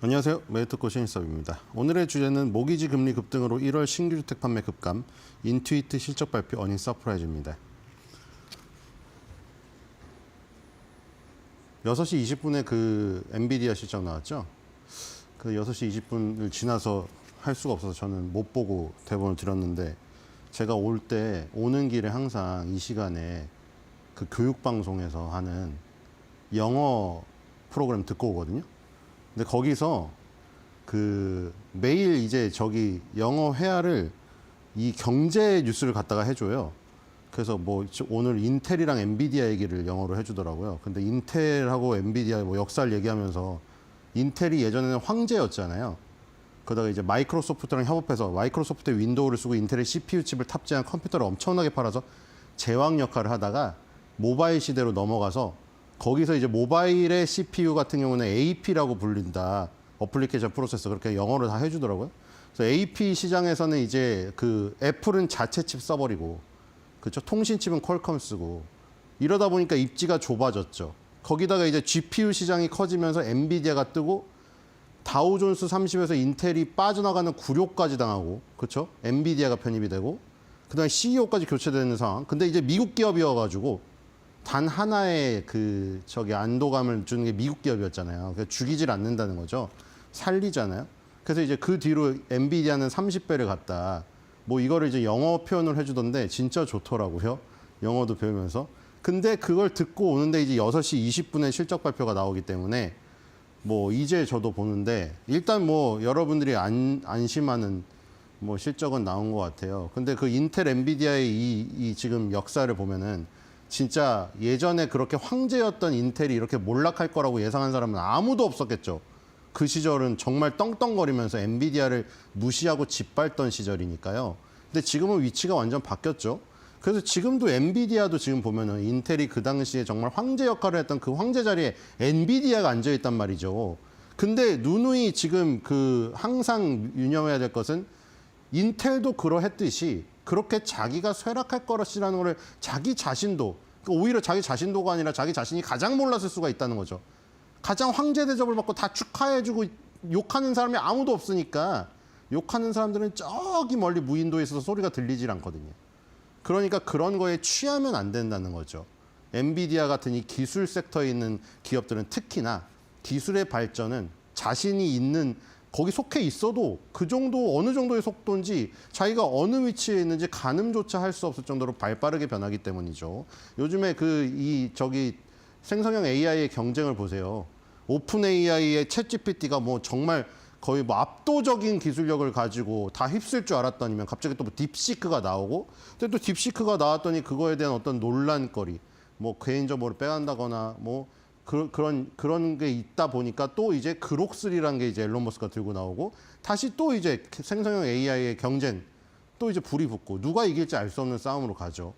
안녕하세요. 메리트코 신일섭입니다. 오늘의 주제는 모기지 금리 급등으로 1월 신규 주택 판매 급감, 인투이트 실적 발표 어닝 서프라이즈입니다. 6시 20분에 그 엔비디아 실적 나왔죠? 그 6시 20분을 지나서 할 수가 없어서 저는 못 보고 대본을 드렸는데, 제가 오는 길에 항상 이 시간에 그 교육방송에서 하는 영어 프로그램 듣고 오거든요. 근데 거기서 그 매일 이제 저기 영어 회화를 이 경제 뉴스를 갖다가 해줘요. 그래서 뭐 오늘 인텔이랑 엔비디아 얘기를 영어로 해주더라고요. 근데 인텔하고 엔비디아 뭐 역사를 얘기하면서, 인텔이 예전에는 황제였잖아요. 그러다가 이제 마이크로소프트랑 협업해서 마이크로소프트의 윈도우를 쓰고 인텔의 CPU 칩을 탑재한 컴퓨터를 엄청나게 팔아서 제왕 역할을 하다가 모바일 시대로 넘어가서, 거기서 이제 모바일의 CPU 같은 경우는 AP라고 불린다. 어플리케이션 프로세서, 그렇게 영어를 다 해주더라고요. 그래서 AP 시장에서는 이제 그 애플은 자체 칩 써버리고, 그렇죠? 통신 칩은 퀄컴 쓰고, 이러다 보니까 입지가 좁아졌죠. 거기다가 이제 GPU 시장이 커지면서 엔비디아가 뜨고, 다우존스 30에서 인텔이 빠져나가는 굴욕까지 당하고, 그렇죠? 엔비디아가 편입이 되고, 그다음에 CEO까지 교체되는 상황. 근데 이제 미국 기업이어가지고 단 하나의 그 안도감을 주는 게 미국 기업이었잖아요. 그래서 죽이질 않는다는 거죠. 살리잖아요. 그래서 이제 그 뒤로 엔비디아는 30배를 갔다. 뭐 이거를 이제 영어 표현을 해주던데 진짜 좋더라고요. 영어도 배우면서. 근데 그걸 듣고 오는데 이제 6시 20분에 실적 발표가 나오기 때문에 뭐 이제 저도 보는데, 일단 뭐 여러분들이 안심하는 뭐 실적은 나온 것 같아요. 근데 그 인텔 엔비디아의 이 지금 역사를 보면은 진짜 예전에 그렇게 황제였던 인텔이 이렇게 몰락할 거라고 예상한 사람은 아무도 없었겠죠. 그 시절은 정말 떵떵거리면서 엔비디아를 무시하고 짓밟던 시절이니까요. 근데 지금은 위치가 완전 바뀌었죠. 그래서 지금도 엔비디아도 지금 보면은 인텔이 그 당시에 정말 황제 역할을 했던 그 황제 자리에 엔비디아가 앉아있단 말이죠. 근데 누누이 지금 그 항상 유념해야 될 것은, 인텔도 그러했듯이 그렇게 자기가 쇠락할 것이라는 거를 자기 자신도, 오히려 자기 자신도가 아니라 자기 자신이 가장 몰랐을 수가 있다는 거죠. 가장 황제 대접을 받고 다 축하해주고 욕하는 사람이 아무도 없으니까, 욕하는 사람들은 저기 멀리 무인도에 있어서 소리가 들리질 않거든요. 그러니까 그런 거에 취하면 안 된다는 거죠. 엔비디아 같은 이 기술 섹터에 있는 기업들은 특히나 기술의 발전은 자신이 있는, 거기 속해 있어도 그 정도, 어느 정도의 속도인지 자기가 어느 위치에 있는지 가늠조차 할 수 없을 정도로 발빠르게 변하기 때문이죠. 요즘에 생성형 AI의 경쟁을 보세요. 오픈 AI의 챗 GPT가 뭐 정말 거의 뭐 압도적인 기술력을 가지고 다 휩쓸 줄 알았더니면 갑자기 또 뭐 딥시크가 나오고, 근데 또 딥시크가 나왔더니 그거에 대한 어떤 논란거리, 뭐 개인정보를 빼간다거나 뭐 그런 게 있다 보니까 또 이제 그록3라는 게 이제 앨런 머스크가 들고 나오고, 다시 또 이제 생성형 AI의 경쟁, 또 이제 불이 붙고 누가 이길지 알 수 없는 싸움으로 가죠.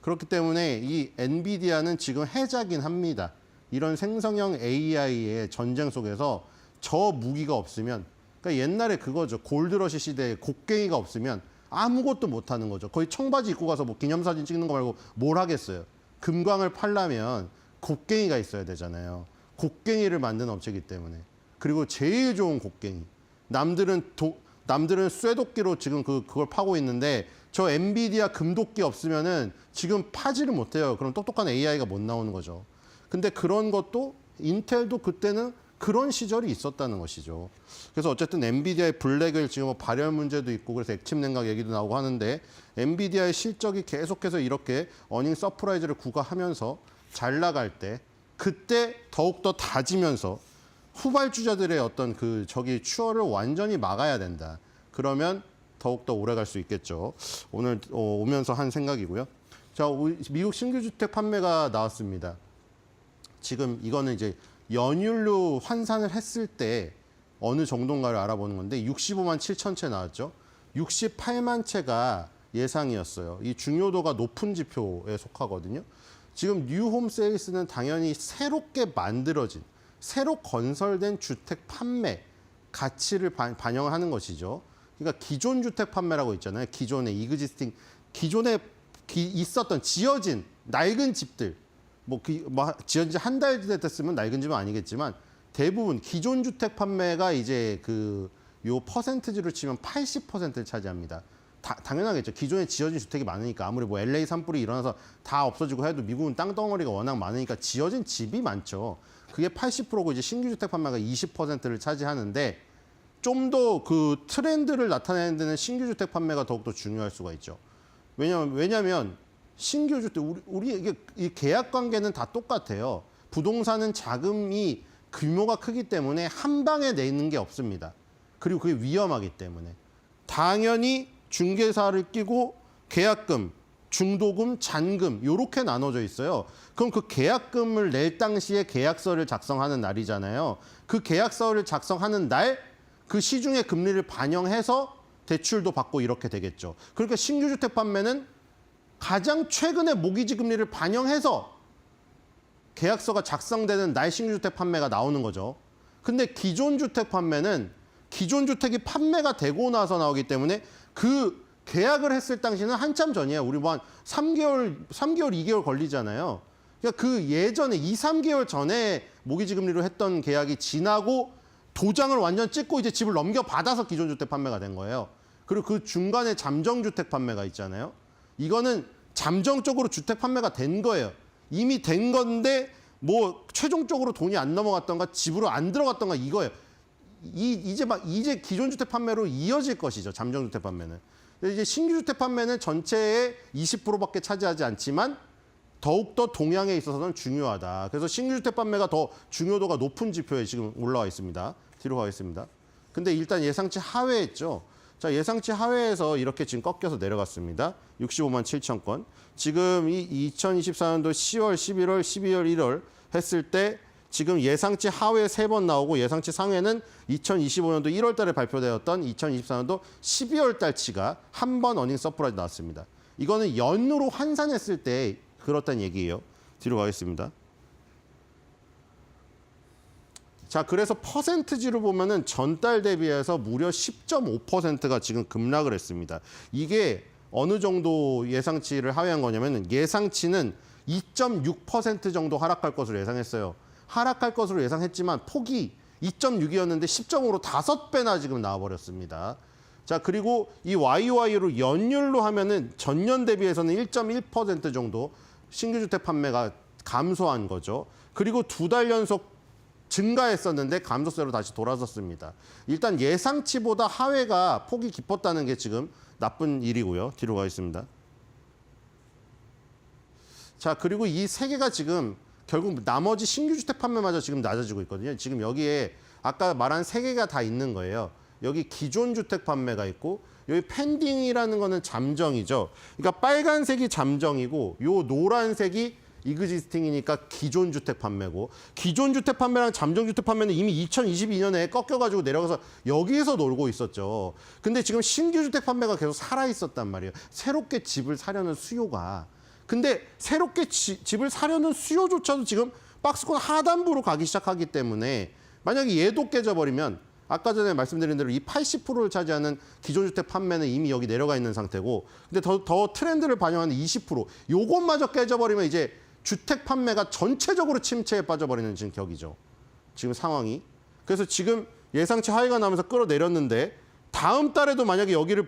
그렇기 때문에 이 엔비디아는 지금 해자긴 합니다. 이런 생성형 AI의 전쟁 속에서 저 무기가 없으면, 그러니까 옛날에 그거죠. 골드러시 시대에 곡괭이가 없으면 아무것도 못 하는 거죠. 거의 청바지 입고 가서 뭐 기념사진 찍는 거 말고 뭘 하겠어요. 금광을 팔려면 곡괭이가 있어야 되잖아요. 곡괭이를 만드는 업체이기 때문에. 그리고 제일 좋은 곡괭이. 남들은 쇠도끼로 지금 그걸 파고 있는데, 저 엔비디아 금도끼 없으면은 지금 파지를 못해요. 그럼 똑똑한 AI가 못 나오는 거죠. 근데 그런 것도 인텔도 그때는 그런 시절이 있었다는 것이죠. 그래서 어쨌든 엔비디아의 블랙을 지금 발열 문제도 있고, 그래서 액침 냉각 얘기도 나오고 하는데, 엔비디아의 실적이 계속해서 이렇게 어닝 서프라이즈를 구가하면서 잘 나갈 때, 그때 더욱더 다지면서 후발주자들의 어떤 추월을 완전히 막아야 된다. 그러면 더욱더 오래 갈 수 있겠죠. 오늘 오면서 한 생각이고요. 자, 미국 신규 주택 판매가 나왔습니다. 지금 이거는 이제 연율로 환산을 했을 때 어느 정도인가를 알아보는 건데, 65만 7천 채 나왔죠. 68만 채가 예상이었어요. 이 중요도가 높은 지표에 속하거든요. 지금 뉴홈 세일스는 당연히 새롭게 만들어진, 새로 건설된 주택 판매 가치를 반영을 하는 것이죠. 그러니까 기존 주택 판매라고 있잖아요. 기존에 기존에 있었던 지어진 낡은 집들, 지어진 지 한 달 됐으면 낡은 집은 아니겠지만 대부분 기존 주택 판매가 이제 요 퍼센트지로 치면 80%를 차지합니다. 당연하겠죠. 기존에 지어진 주택이 많으니까 아무리 뭐 LA 산불이 일어나서 다 없어지고 해도 미국은 땅덩어리가 워낙 많으니까 지어진 집이 많죠. 그게 80%고 이제 신규 주택 판매가 20%를 차지하는데 좀 더 그 트렌드를 나타내는 데는 신규 주택 판매가 더욱더 중요할 수가 있죠. 왜냐면 신규 주택 우리 이게 이 계약 관계는 다 똑같아요. 부동산은 자금이 규모가 크기 때문에 한 방에 내는 게 없습니다. 그리고 그게 위험하기 때문에 당연히 중개사를 끼고 계약금, 중도금, 잔금 이렇게 나눠져 있어요. 그럼 그 계약금을 낼 당시에 계약서를 작성하는 날이잖아요. 그 계약서를 작성하는 날 그 시중의 금리를 반영해서 대출도 받고 이렇게 되겠죠. 그러니까 신규 주택 판매는 가장 최근의 모기지 금리를 반영해서 계약서가 작성되는 날 신규 주택 판매가 나오는 거죠. 근데 기존 주택 판매는 기존 주택이 판매가 되고 나서 나오기 때문에 그 계약을 했을 당시는 한참 전이에요. 우리 뭐 한 3개월, 2개월 걸리잖아요. 그러니까 그 예전에 2, 3개월 전에 모기지 금리로 했던 계약이 지나고 도장을 완전 찍고 이제 집을 넘겨받아서 기존 주택 판매가 된 거예요. 그리고 그 중간에 잠정 주택 판매가 있잖아요. 이거는 잠정적으로 주택 판매가 된 거예요. 이미 된 건데 뭐 최종적으로 돈이 안 넘어갔던가 집으로 안 들어갔던가 이거예요. 이제 기존 주택 판매로 이어질 것이죠. 잠정 주택 판매는. 이제 신규 주택 판매는 전체의 20%밖에 차지하지 않지만 더욱더 동향에 있어서는 중요하다. 그래서 신규 주택 판매가 더 중요도가 높은 지표에 지금 올라와 있습니다. 뒤로 가겠습니다. 근데 일단 예상치 하회했죠. 자, 예상치 하회에서 이렇게 지금 꺾여서 내려갔습니다. 65만 7천 건. 지금 이 2024년도 10월, 11월, 12월, 1월 했을 때 지금 예상치 하회 3번 나오고 예상치 상회는 2025년도 1월 달에 발표되었던 2024년도 12월 달치가 한 번 어닝 서프라이즈 나왔습니다. 이거는 연으로 환산했을 때 그렇다는 얘기예요. 뒤로 가겠습니다. 자, 그래서 퍼센트지로 보면은 전달 대비해서 무려 10.5%가 지금 급락을 했습니다. 이게 어느 정도 예상치를 하회한 거냐면 예상치는 2.6% 정도 하락할 것으로 예상했어요. 하락할 것으로 예상했지만 폭이 2.6이었는데 10.5로 5배나 지금 나와버렸습니다. 자, 그리고 이 YOY로 연율로 하면은 전년 대비해서는 1.1% 정도 신규 주택 판매가 감소한 거죠. 그리고 2달 연속 증가했었는데 감소세로 다시 돌아섰습니다. 일단 예상치보다 하회가 폭이 깊었다는 게 지금 나쁜 일이고요. 뒤로 가겠습니다. 자, 그리고 이 세 개가 지금 결국 나머지 신규 주택 판매마저 지금 낮아지고 있거든요. 지금 여기에 아까 말한 세 개가 다 있는 거예요. 여기 기존 주택 판매가 있고 여기 펜딩이라는 거는 잠정이죠. 그러니까 빨간색이 잠정이고 요 노란색이 이그지스팅이니까 기존 주택 판매고 기존 주택 판매랑 잠정 주택 판매는 이미 2022년에 꺾여가지고 내려가서 여기에서 놀고 있었죠. 근데 지금 신규 주택 판매가 계속 살아 있었단 말이에요. 새롭게 집을 사려는 수요가. 근데 새롭게 집을 사려는 수요조차도 지금 박스권 하단부로 가기 시작하기 때문에 만약에 얘도 깨져버리면 아까 전에 말씀드린 대로 이 80%를 차지하는 기존 주택 판매는 이미 여기 내려가 있는 상태고 근데 더 트렌드를 반영하는 20% 요것마저 깨져버리면 이제 주택 판매가 전체적으로 침체에 빠져버리는 지금 격이죠. 지금 상황이. 그래서 지금 예상치 하회가 나면서 끌어내렸는데 다음 달에도 만약에 여기를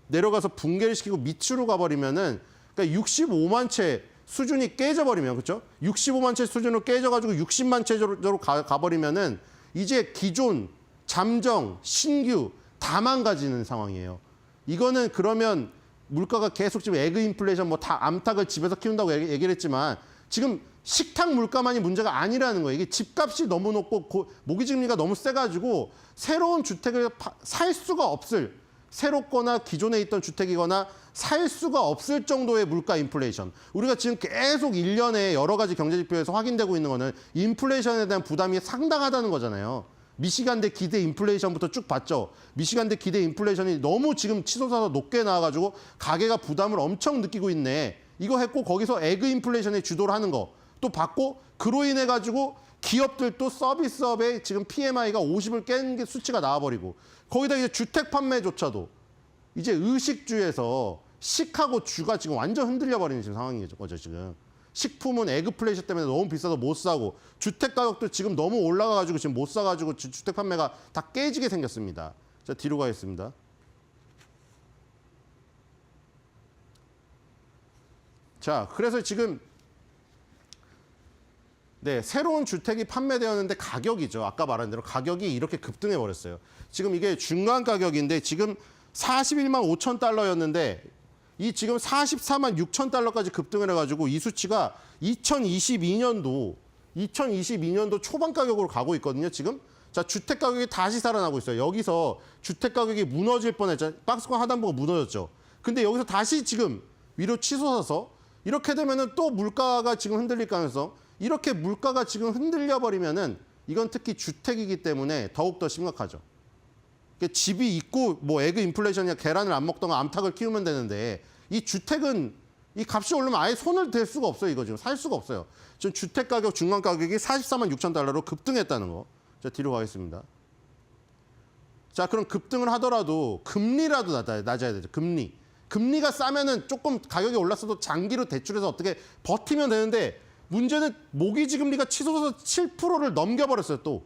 내려가서 붕괴를 시키고 밑으로 가버리면은 그러니까 65만 채 수준이 깨져버리면 그렇죠? 65만 채 수준으로 깨져가지고 60만 채로 가버리면은 이제 기존, 잠정, 신규 다 망가지는 상황이에요. 이거는 그러면 물가가 계속 지금 에그 인플레이션 뭐 다 암탉을 집에서 키운다고 얘기를 했지만 지금 식탁 물가만이 문제가 아니라는 거예요. 이게 집값이 너무 높고 모기지 금리가 너무 세가지고 새로운 주택을 살 수가 없을 새롭거나 기존에 있던 주택이거나 살 수가 없을 정도의 물가 인플레이션. 우리가 지금 계속 1년에 여러 가지 경제 지표에서 확인되고 있는 거는 인플레이션에 대한 부담이 상당하다는 거잖아요. 미시간대 기대 인플레이션부터 쭉 봤죠. 미시간대 기대 인플레이션이 너무 지금 치솟아서 높게 나와가지고 가계가 부담을 엄청 느끼고 있네. 이거 했고 거기서 에그 인플레이션에 주도를 하는 거 또 받고 그로 인해 가지고 기업들도 서비스업에 지금 PMI가 50을 깬 게 수치가 나와버리고 거기다 이제 주택 판매조차도 이제 의식주에서 식하고 주가 지금 완전 흔들려 버리는 지금 상황인 거죠 지금. 식품은 에그플레이션 때문에 너무 비싸서 못 사고 주택 가격도 지금 너무 올라가가지고 지금 못 사가지고 주택 판매가 다 깨지게 생겼습니다. 자, 뒤로 가겠습니다. 자, 그래서 지금 새로운 주택이 판매되었는데 가격이죠. 아까 말한 대로 가격이 이렇게 급등해 버렸어요. 지금 이게 중간 가격인데 지금 41만 5천 달러였는데 이 지금 44만 6천 달러까지 급등을 해가지고 이 수치가 2022년도 초반 가격으로 가고 있거든요. 지금 자, 주택 가격이 다시 살아나고 있어요. 여기서 주택 가격이 무너질 뻔했죠. 박스권 하단부가 무너졌죠. 근데 여기서 다시 지금 위로 치솟아서 이렇게 되면은 또 물가가 지금 흔들릴 가능성. 이렇게 물가가 지금 흔들려 버리면은 이건 특히 주택이기 때문에 더욱 더 심각하죠. 집이 있고 뭐 에그 인플레이션이나 계란을 안 먹던가 암탉을 키우면 되는데 이 주택은 이 값이 오르면 아예 손을 댈 수가 없어요. 이거 지금 살 수가 없어요. 지금 주택 가격 중간 가격이 44만 6천 달러로 급등했다는 거. 자, 뒤로 가겠습니다. 자, 그럼 급등을 하더라도 금리라도 낮아야 되죠. 금리가 싸면은 조금 가격이 올랐어도 장기로 대출해서 어떻게 버티면 되는데 문제는 모기지 금리가 치솟아서 7%를 넘겨버렸어요. 또.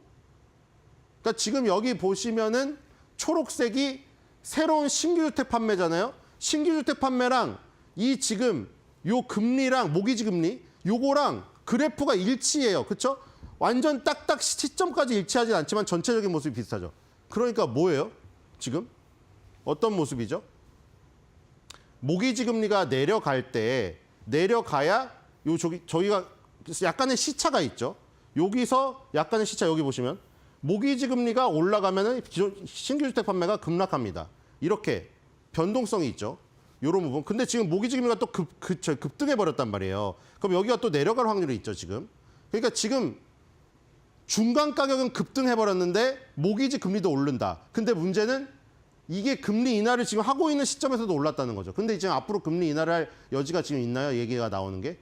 그러니까 지금 여기 보시면은 초록색이 새로운 신규주택 판매잖아요. 신규주택 판매랑 이 지금 요 금리랑 모기지 금리 요거랑 그래프가 일치해요. 그렇죠? 완전 딱딱 시점까지 일치하진 않지만 전체적인 모습이 비슷하죠. 그러니까 뭐예요? 지금 어떤 모습이죠? 모기지 금리가 내려갈 때 내려가야 저희가 약간의 시차가 있죠. 여기서 약간의 시차 여기 보시면 모기지 금리가 올라가면은 신규 주택 판매가 급락합니다. 이렇게 변동성이 있죠. 이런 부분. 근데 지금 모기지 금리가 또 급등해 버렸단 말이에요. 그럼 여기가 또 내려갈 확률이 있죠, 지금. 그러니까 지금 중간 가격은 급등해 버렸는데 모기지 금리도 오른다. 근데 문제는 이게 금리 인하를 지금 하고 있는 시점에서도 올랐다는 거죠. 근데 지금 앞으로 금리 인하를 할 여지가 지금 있나요? 얘기가 나오는 게.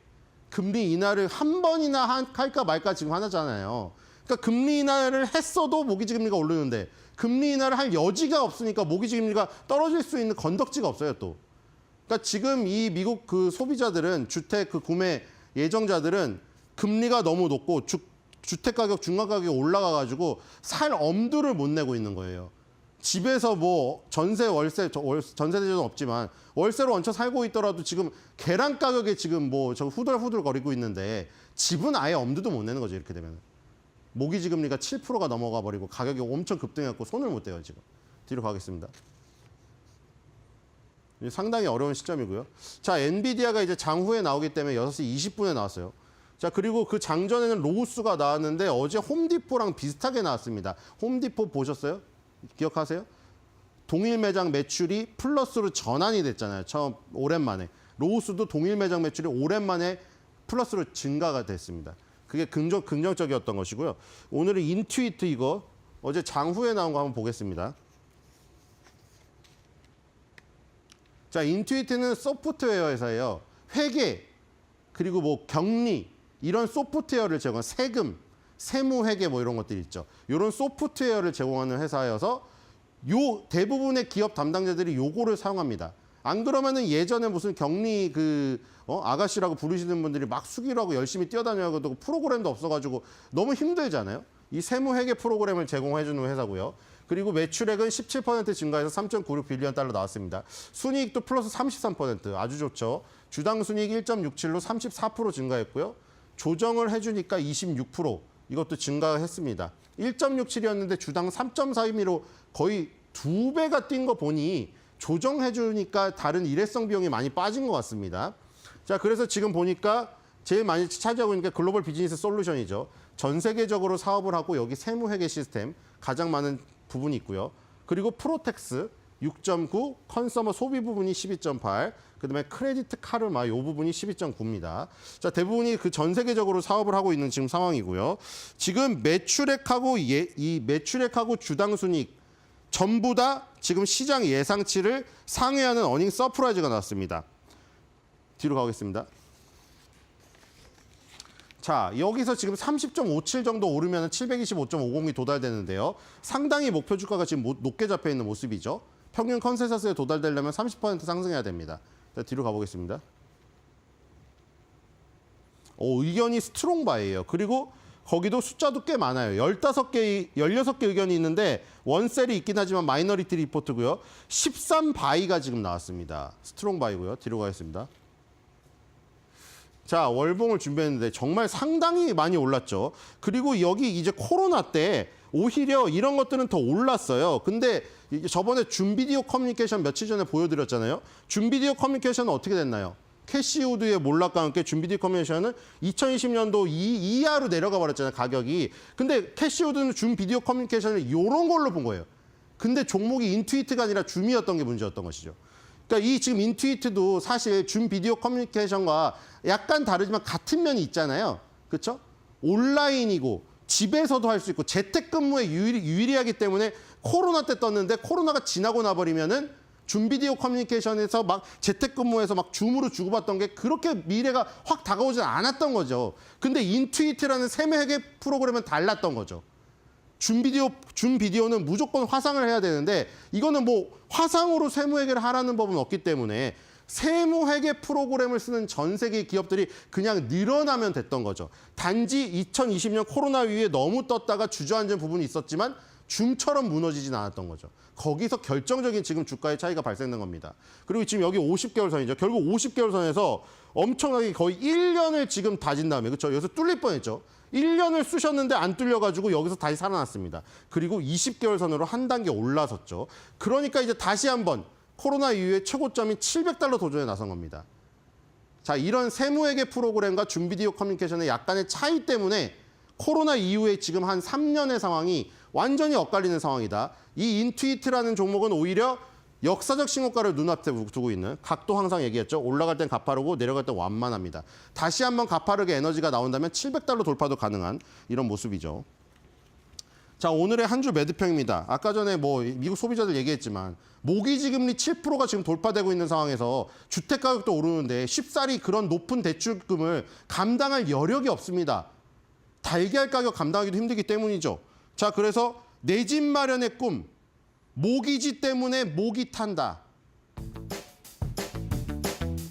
금리 인하를 한 번이나 할까 말까 지금 하나잖아요. 그러니까 금리 인하를 했어도 모기지 금리가 오르는데 금리 인하를 할 여지가 없으니까 모기지 금리가 떨어질 수 있는 건덕지가 없어요, 또. 그러니까 지금 이 미국 그 소비자들은 주택 그 구매 예정자들은 금리가 너무 높고 주택 가격 중간 가격이 올라가 가지고 살 엄두를 못 내고 있는 거예요. 집에서 뭐 전세 전세 대조는 없지만 월세로 얹혀 살고 있더라도 지금 계란 가격에 지금 뭐 저 후들후들 거리고 있는데 집은 아예 엄두도 못 내는 거죠. 이렇게 되면 모기지 금리가 7%가 넘어가 버리고 가격이 엄청 급등했고 손을 못 대요. 지금 뒤로 가겠습니다. 상당히 어려운 시점이고요. 자, 엔비디아가 이제 장후에 나오기 때문에 6시 20분에 나왔어요. 자, 그리고 그 장전에는 로우스가 나왔는데 어제 홈디포랑 비슷하게 나왔습니다. 홈디포 보셨어요? 기억하세요? 동일 매장 매출이 플러스로 전환이 됐잖아요. 처음 오랜만에. 로우스도 동일 매장 매출이 오랜만에 플러스로 증가가 됐습니다. 그게 긍정적이었던 것이고요. 오늘은 인투이트 이거 어제 장후에 나온 거 한번 보겠습니다. 자, 인투이트는 소프트웨어 회사예요. 회계 그리고 뭐 격리 이런 소프트웨어를 제공한 세금 세무 회계 뭐 이런 것들이 있죠. 이런 소프트웨어를 제공하는 회사여서 요 대부분의 기업 담당자들이 요거를 사용합니다. 안 그러면은 예전에 무슨 격리 아가씨라고 부르시는 분들이 막 수기라고 열심히 뛰어다녀가지고 프로그램도 없어가지고 너무 힘들잖아요. 이 세무 회계 프로그램을 제공해주는 회사고요. 그리고 매출액은 17% 증가해서 3.96 빌리언 달러 나왔습니다. 순이익도 플러스 33% 아주 좋죠. 주당 순이익 1.67로 34% 증가했고요. 조정을 해주니까 26% 이것도 증가했습니다. 1.67이었는데 주당 3.42미로 거의 2배가 뛴 거 보니 조정해주니까 다른 일회성 비용이 많이 빠진 것 같습니다. 자, 그래서 지금 보니까 제일 많이 차지하고 있는 게 글로벌 비즈니스 솔루션이죠. 전 세계적으로 사업을 하고 여기 세무회계 시스템 가장 많은 부분이 있고요. 그리고 프로텍스 6.9, 컨서머 소비 부분이 12.8, 그다음에 크레디트 카르마 이 부분이 12.9입니다. 자, 대부분이 그 전 세계적으로 사업을 하고 있는 지금 상황이고요. 지금 매출액하고 이 매출액하고 주당 순이익 전부 다 지금 시장 예상치를 상회하는 어닝 서프라이즈가 나왔습니다. 뒤로 가겠습니다. 자, 여기서 지금 30.57 정도 오르면 725.50이 도달되는데요. 상당히 목표 주가가 지금 높게 잡혀 있는 모습이죠. 평균 컨센서스에 도달되려면 30% 상승해야 됩니다. 자, 뒤로 가보겠습니다. 의견이 스트롱 바이예요. 그리고 거기도 숫자도 꽤 많아요. 16개 의견이 있는데 원셀이 있긴 하지만 마이너리티 리포트고요. 13바이가 지금 나왔습니다. 스트롱 바이고요. 뒤로 가겠습니다. 자, 월봉을 준비했는데 정말 상당히 많이 올랐죠. 그리고 여기 이제 코로나 때 오히려 이런 것들은 더 올랐어요. 근데 저번에 줌 비디오 커뮤니케이션 며칠 전에 보여드렸잖아요. 줌 비디오 커뮤니케이션은 어떻게 됐나요? 캐시우드의 몰락과 함께 줌 비디오 커뮤니케이션은 2020년도 이하로 내려가 버렸잖아요, 가격이. 근데 캐시우드는 줌 비디오 커뮤니케이션을 이런 걸로 본 거예요. 근데 종목이 인투이트가 아니라 줌이었던 게 문제였던 것이죠. 그러니까 이 지금 인투이트도 사실 줌 비디오 커뮤니케이션과 약간 다르지만 같은 면이 있잖아요. 그렇죠? 온라인이고 집에서도 할 수 있고 재택근무에 유리하기 때문에 코로나 때 떴는데 코로나가 지나고 나버리면은 줌 비디오 커뮤니케이션에서 막 재택근무해서 막 줌으로 주고받던 게 그렇게 미래가 확 다가오지 않았던 거죠. 근데 인투이트라는 세무회계 프로그램은 달랐던 거죠. 줌 비디오는 무조건 화상을 해야 되는데 이거는 뭐 화상으로 세무회계를 하라는 법은 없기 때문에 세무회계 프로그램을 쓰는 전 세계 기업들이 그냥 늘어나면 됐던 거죠. 단지 2020년 코로나 이후에 너무 떴다가 주저앉은 부분이 있었지만 줌처럼 무너지진 않았던 거죠. 거기서 결정적인 지금 주가의 차이가 발생된 겁니다. 그리고 지금 여기 50개월 선이죠. 결국 50개월 선에서 엄청나게 거의 1년을 지금 다진 다음에, 그렇죠? 여기서 뚫릴 뻔했죠. 1년을 쑤셨는데 안 뚫려가지고 여기서 다시 살아났습니다. 그리고 20개월 선으로 한 단계 올라섰죠. 그러니까 이제 다시 한번 코로나 이후에 최고점인 700달러 도전에 나선 겁니다. 자, 이런 세무회계 프로그램과 줌 비디오 커뮤니케이션의 약간의 차이 때문에 코로나 이후에 지금 한 3년의 상황이 완전히 엇갈리는 상황이다. 이 인투이트라는 종목은 오히려 역사적 신고가를 눈앞에 두고 있는, 각도 항상 얘기했죠. 올라갈 땐 가파르고 내려갈 땐 완만합니다. 다시 한번 가파르게 에너지가 나온다면 700달러 돌파도 가능한 이런 모습이죠. 자, 오늘의 한 주 매도평입니다. 아까 전에 뭐 미국 소비자들 얘기했지만 모기지금리 7%가 지금 돌파되고 있는 상황에서 주택가격도 오르는데 쉽사리 그런 높은 대출금을 감당할 여력이 없습니다. 달걀 가격 감당하기도 힘들기 때문이죠. 자, 그래서 내 집 마련의 꿈, 모기지 때문에 목이 탄다.